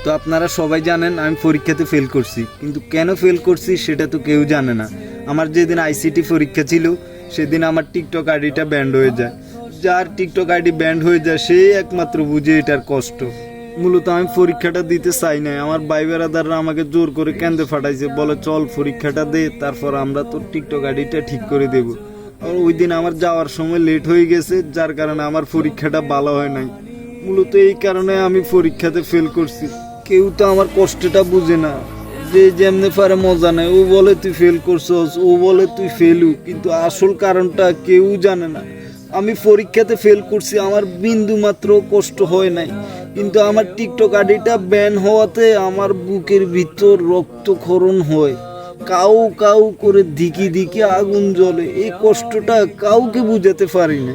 তো আপনারা সবাই জানেন আমি পরীক্ষাতে ফেল করছি, কিন্তু কেন ফেল করছি সেটা তো কেউ জানে না। আমার যেদিন আইসিটি পরীক্ষা ছিল সেদিন আমার টিকটক আইডিটা ব্যান্ড হয়ে যায়। যার টিকটক আইডি ব্যান্ড হয়ে যায় সে একমাত্র বুঝে এটার কষ্ট। মূলত আমি পরীক্ষাটা দিতে চাই নাই, আমার ভাই বেড়াদাররা আমাকে জোর করে কেঁদে ফাটাইছে, বলে চল পরীক্ষাটা দে, তারপর আমরা তোর টিকটক আইডিটা ঠিক করে দেবো। আর ওই দিন আমার যাওয়ার সময় লেট হয়ে গেছে, যার কারণে আমার পরীক্ষাটা ভালো হয় নাই। মূলত এই কারণে আমি পরীক্ষাতে ফেল করছি। কেউ তো আমার কষ্টটা বুঝে না, যে যেমনি পারে মজা নেয়। ও বলে তুই ফেল করছস, ও বলে তুই ফেলু, কিন্তু আসল কারণটা কেউ জানে না। আমি পরীক্ষাতে ফেল করছি, আমার বিন্দু মাত্র কষ্ট হয় নাই, কিন্তু আমার টিকটক আইডিটা ব্যান হওয়াতে আমার বুকের ভিতর রক্তক্ষরণ হয়, কাউ কাউ করে দিকি দিকি আগুন জ্বলে। এই কষ্টটা কাউকে বুঝাতে পারি না।